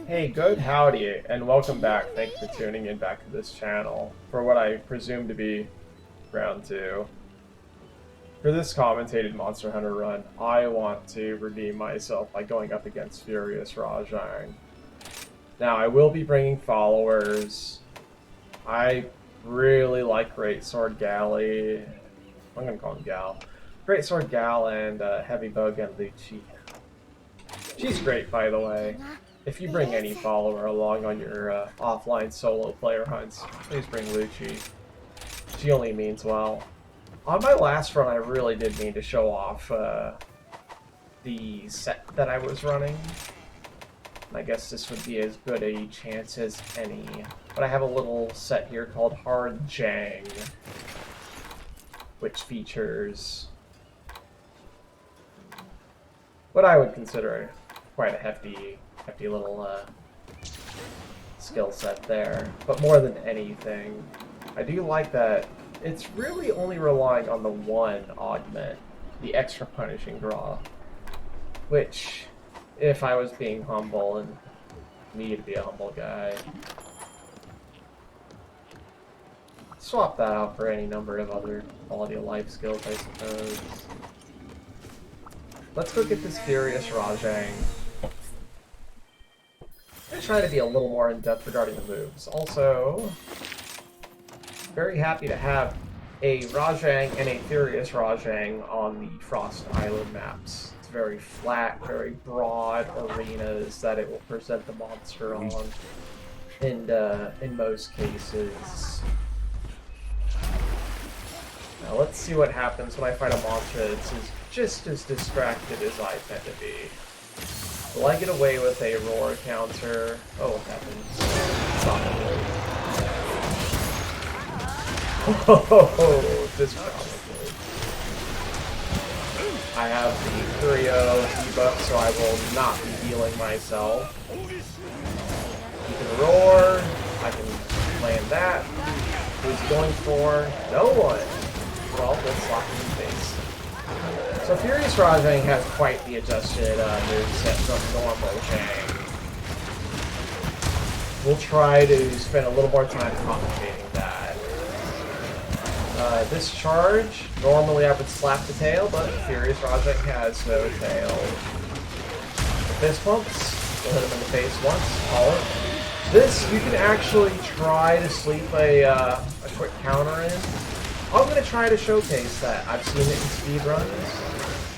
Hey, good howdy, and welcome back. Thank you for tuning in back to this channel for what I presume to be round 2. For this commentated Monster Hunter run, I want to redeem myself by going up against Furious Rajang. Now, I will be bringing followers. I really like Greatsword Galley. I'm gonna call him Gal. Greatsword Gal and Heavy Bug and Lucci. She's great, by the way. If you bring any follower along on your offline solo player hunts, please bring Lucci. She only means well. On my last run, I really did mean to show off the set that I was running. I guess this would be as good a chance as any. But I have a little set here called Rajang, which features what I would consider quite a hefty little skill set there. But more than anything, I do like that it's really only relying on the one augment, the extra punishing draw, which, if I was being humble and me to be a humble guy, swap that out for any number of other quality of life skills, I suppose. Let's go get this Furious Rajang. I'm gonna try to be a little more in-depth regarding the moves. Also, very happy to have a Rajang and a Furious Rajang on the Frost Island maps. It's very flat, very broad arenas that it will present the monster on, and in most cases. Now let's see what happens when I fight a monster that's just as distracted as I tend to be. Will I get away with a roar counter? Oh, what happened? Probably. Oh, this probably. I have the Curio debuff, so I will not be healing myself. You can roar. I can land that. Who's he going for? No one. Well, let's slap him in the face. So Furious Rajang has quite the adjusted moveset from normal Shang. We'll try to spend a little more time commentating that. This charge, normally I would slap the tail, but Furious Rajang has no tail. The fist pumps, we'll hit him in the face once, call it. This, you can actually try to sleep a quick counter in. I'm going to try to showcase that. I've seen it in speedruns.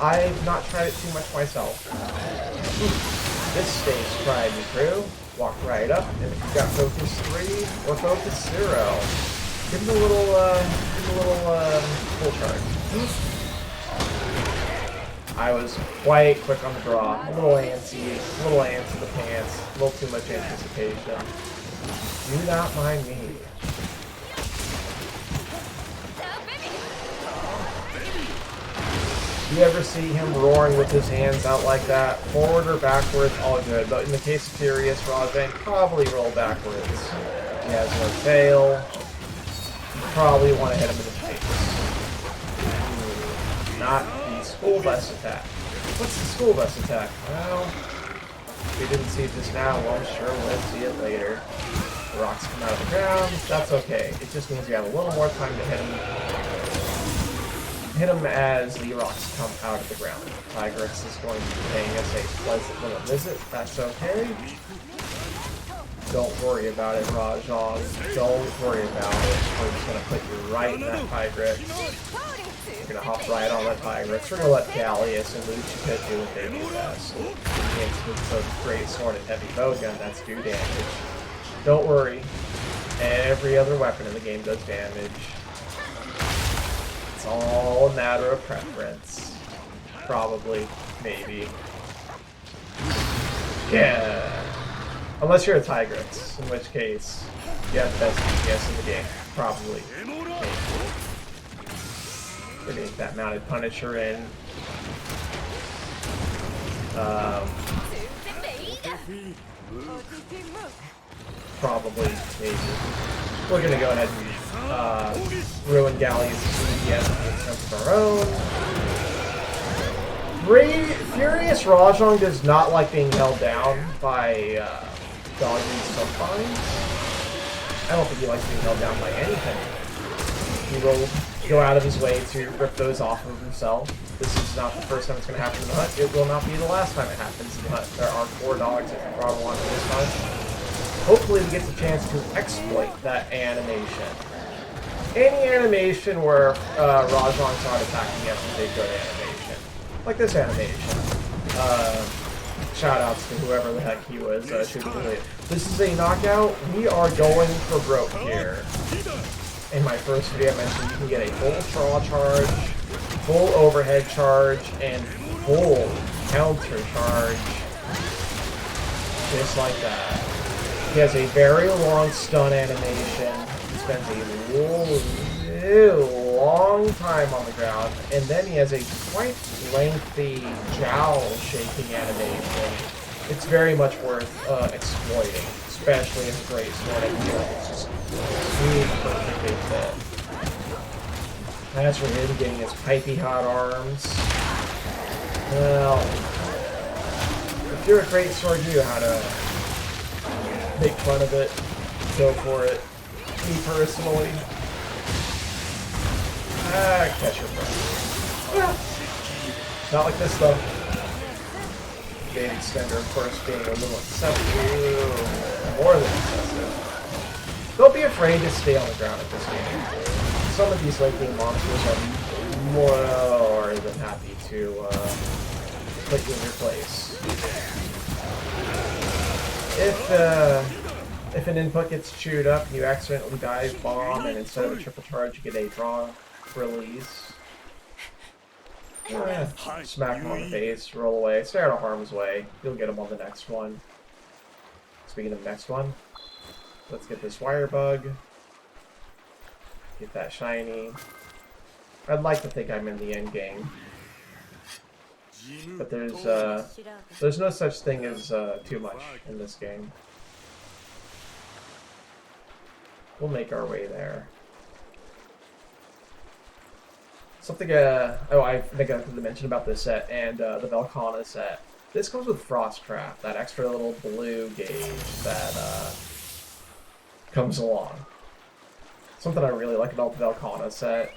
I've not tried it too much myself. This stays tried and true. Walk right up, and if you've got focus 3 or focus 0, give him a little full charge. I was quite quick on the draw. A little antsy, a little ants in the pants, a little too much anticipation. Do not mind me. You ever see him roaring with his hands out like that? Forward or backwards, all good. But in the case of Furious Rajang, probably roll backwards. He has no tail. You probably want to hit him in the face. Not the school bus attack. What's the school bus attack? Well, if we didn't see it just now, well, I'm sure we'll see it later. The rocks come out of the ground. That's okay. It just means you have a little more time to hit him. Hit him as the rocks come out of the ground. Tigress is going to be paying us a pleasant little visit. That's okay. Don't worry about it, Rajang. Don't worry about it. We're just going to put you right in that Tigress. We're going to hop right on that Tigress. We're going to let Gallius and Lucci do what they do best. Against the great sword and heavy bow gun, that's do damage. Don't worry. Every other weapon in the game does damage. It's all a matter of preference. Probably. Maybe. Yeah. Unless you're a Tigress, in which case you have the best DPS in the game. Probably. Maybe. We're getting that mounted Punisher in. Probably. Maybe. We're gonna go ahead and ruin Gallius' DPS at the expense of our own. Furious Rajang does not like being held down by dodging sometimes. I don't think he likes being held down by anything. He will go out of his way to rip those off of himself. This is not the first time it's going to happen in the hunt. It will not be the last time it happens in the hunt. There are 4 dogs that can brought along in this hunt. Hopefully he gets a chance to exploit that animation. Any animation where Rajang's not attacking us is a good animation. Like this animation. Shoutouts to whoever the heck he was shooting earlier. This is a knockout. We are going for broke here. In my first video I mentioned you can get a full straw charge, full overhead charge, and full counter charge. Just like that. He has a very long stun animation. He spends a long time on the ground. And then he has a quite lengthy jowl shaking animation. It's very much worth exploiting, especially as a great sword. I feel like it's just really perfectly fit. As for him getting his pipey hot arms, well, if you're a great sword, you know how to make fun of it, go for it. Me personally, catch your breath. Well, not like this though. Bait extender, of course, being a little excessive, more than excessive. Don't be afraid to stay on the ground at this game. Some of these late game monsters are more than happy to put you in your place. If an input gets chewed up, you accidentally dive bomb, and instead of a triple charge, you get a draw release. Smack him on the face, roll away, stay out of harm's way. You'll get him on the next one. Speaking of the next one, let's get this wire bug. Get that shiny. I'd like to think I'm in the end game, but there's no such thing as too much in this game. We'll make our way there. Something, I think I have to mention about this set and the Velkhana set. This comes with Frostcraft, that extra little blue gauge that comes along. Something I really like about the Velkhana set,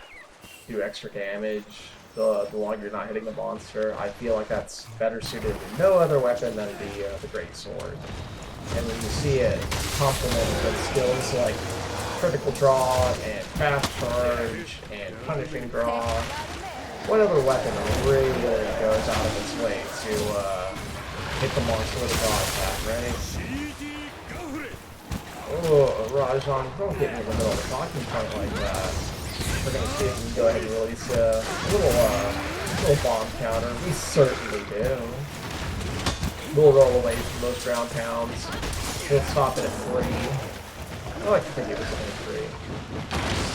do extra damage the longer you're not hitting the monster. I feel like that's better suited to no other weapon than the Great Sword. And when you see it complemented with skills like critical draw and fast charge and punishing draw, what other weapon really goes out of its way to hit the monster with a draw attack, right? Oh, Rajang, don't get me in the middle of a talking point like that. We're gonna see if we can go ahead and release a little bomb counter. We certainly do. We'll roll away from those ground pounds. We'll stop it at 3. I like to think it was only 3.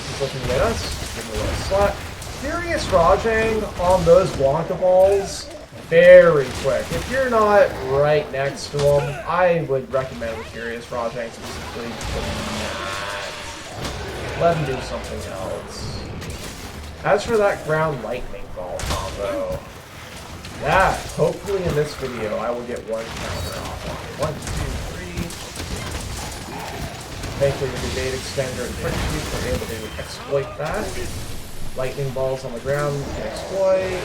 He's looking at us. Give him a little slap. Furious Rajang on those Blanca balls, very quick. If you're not right next to him, I would recommend the Furious Rajang specifically to not let him do something else. As for that ground lightning ball combo, that, hopefully in this video, I will get 1 counter off on it. 1, 2, 3. Thankfully, with the bait extender and quick shoot, we're able to exploit that. Lightning balls on the ground, you can exploit.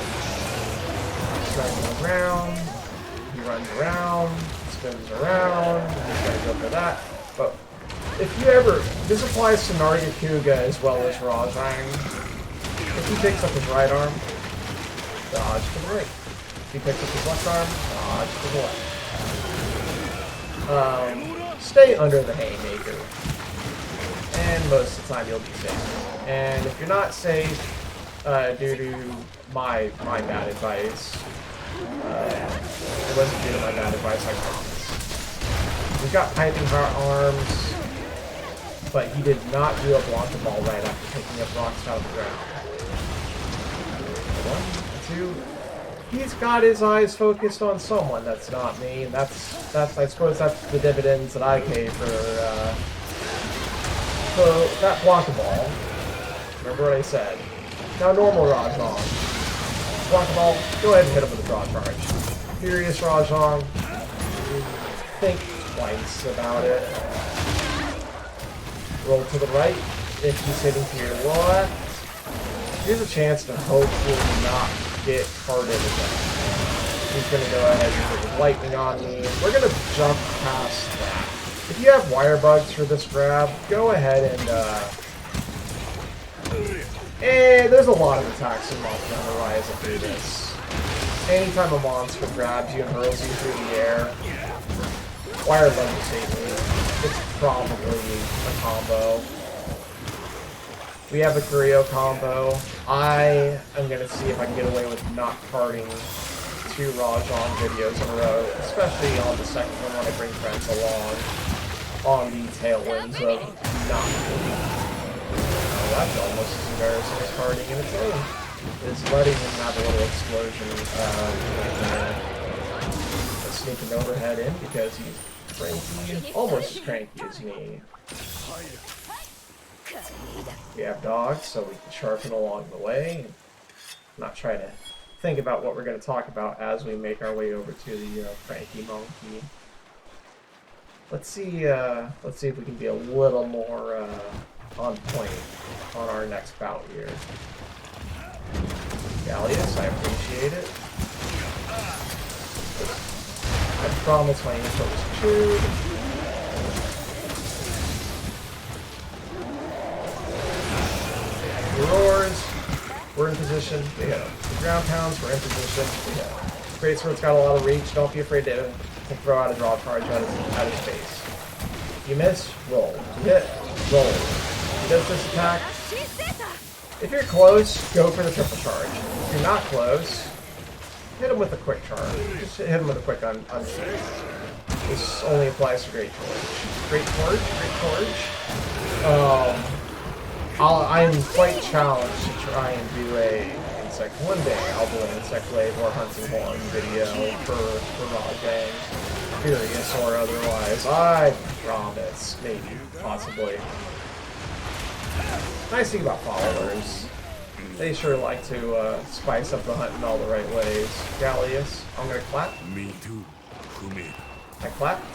Strikes on the ground. He runs around, spins around. He's got to go for that. But if you ever, this applies to Nargacuga as well as Rajang. If he picks up his right arm, dodge to the right. If he picks up his left arm, dodge to the left. Stay under the haymaker, and most of the time you'll be safe. And if you're not safe, due to my bad advice, it wasn't due to my bad advice, I promise. He's got piping hot arms, but he did not do a Blanca ball right after picking up rocks out of the ground. 1, 2. He's got his eyes focused on someone that's not me, and that's I suppose that's the dividends that I pay for that Blanca ball. Remember what I said. Now normal Rajang. Blanca ball, go ahead and hit him with a draw charge. Furious Rajang, think twice about it. Roll to the right. If he's hitting to your left, here's a chance to hopefully not get carded again. He's going to go ahead and put lightning on me. We're going to jump past that. If you have wire bugs for this grab, go ahead and there's a lot of attacks in Monster Hunter Rise that do this. Anytime a monster grabs you and hurls you through the air, wire bug safely. It's probably a combo. We have a Curio combo. I am going to see if I can get away with not carding 2 Rajang videos in a row, especially on the second one when I bring friends along on the tailwinds of not doing. That's almost as embarrassing as carding in its own. Is letting him have a little explosion sneaking overhead in because he's cranky, almost as cranky as me. We have dogs, so we can sharpen along the way and not try to think about what we're going to talk about as we make our way over to the cranky monkey. Let's see if we can be a little more on point on our next bout here. Gallius, I appreciate it. I promise my info was chewed. The roars, we're in position. We hit him. The ground pounds, we're in position. We hit him. Greatsword's got a lot of reach. Don't be afraid to throw out a draw charge out of space. If you miss, roll. If you hit, roll. If he does this attack, if you're close, go for the triple charge. If you're not close, hit him with a quick charge. Just hit him with a quick unsheath. This only applies to Great Torch. Great Torch. I'm quite challenged to try and do a insect. One day I'll do an insect wave or hunting horn video for Rajang, Furious or otherwise. I promise, maybe, possibly. Nice thing about followers, they sure like to spice up the hunt in all the right ways. Gallius, I'm gonna clap. Me too. I clapped.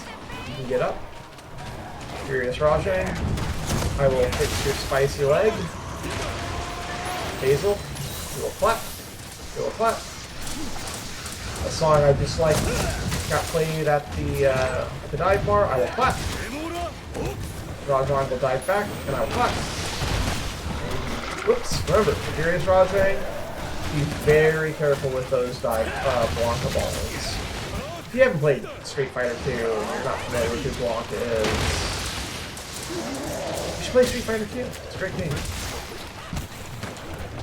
You can get up. Furious Rajang, I will fix your spicy leg. Hazel, you will clap. You will clap. A song I dislike got played at the dive bar. I will clap. Rajang will dive back, and I will clap. Whoops, remember, Furious Rajang, be very careful with those dive Blanca balls. If you haven't played Street Fighter 2 and you're not familiar with who Blanca is, you should play Street Fighter 2. It's a great game.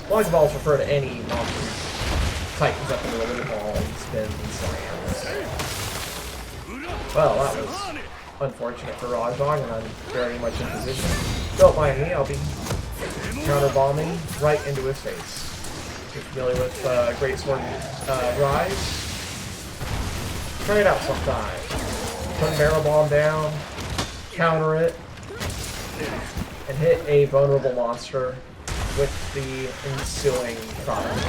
Blanca balls refer to any monster who tightens up into a little ball and spins and slams. Well, that was unfortunate for Rajang, and I'm very much in position. Don't mind me, I'll be counter-bombing right into his face. If you're familiar with Greatsword Rise, try it out sometime. Put a barrel bomb down, counter it, and hit a vulnerable monster with the ensuing product.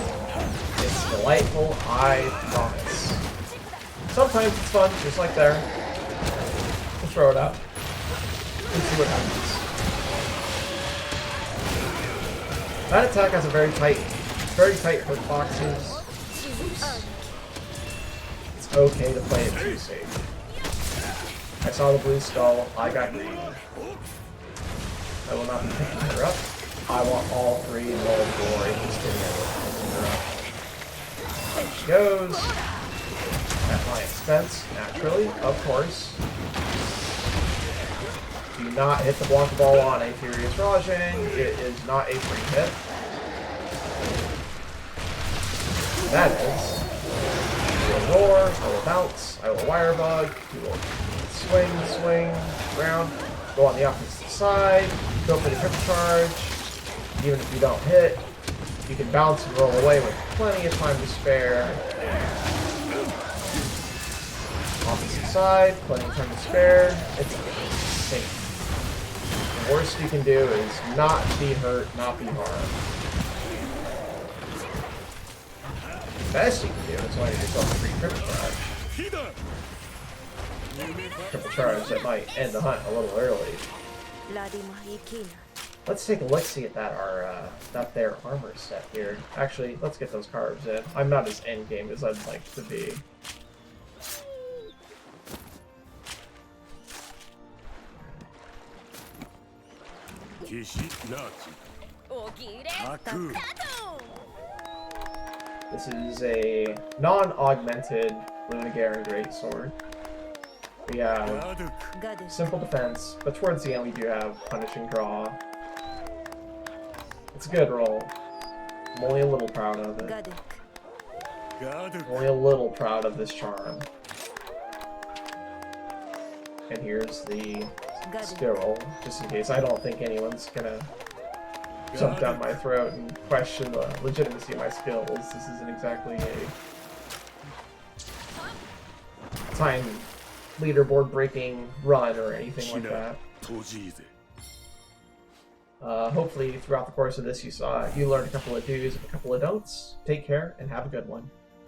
It's delightful, I promise. Sometimes it's fun, just like there. We'll throw it out and see what happens. That attack has a very tight hitboxes. It's okay to play it too safe. I saw the blue skull, I got green. I will not be picking her up. I want all three in roll glory. Just kidding, I will pick her up. There she goes. At my expense, naturally, of course. Do not hit the Blanca ball on a Furious Rajang. It is not a free hit. That is. I will roar, I will bounce, I will wire bug, you will swing, round, go on the opposite side, go for the triple charge. Even if you don't hit, you can bounce and roll away with plenty of time to spare. Opposite side, plenty of time to spare. It's safe. The worst you can do is not be hurt, not be harmed. The best you can do is land yourself a free triple charge. triple charge that might end the hunt a little early. Let's take a look-see at that their armor set here. Actually, let's get those carbs in. I'm not as endgame as I'd like to be. This is a non-augmented Lunagaren Greatsword. We have simple defense, but towards the end we do have punishing draw. It's a good roll. I'm only a little proud of it. I'm only a little proud of this charm. And here's the skill roll, just in case. I don't think anyone's gonna jump down my throat and question the legitimacy of my skills. This isn't exactly a time leaderboard breaking run or anything like that. Hopefully throughout the course of this you learned a couple of do's and a couple of don'ts. Take care and have a good one.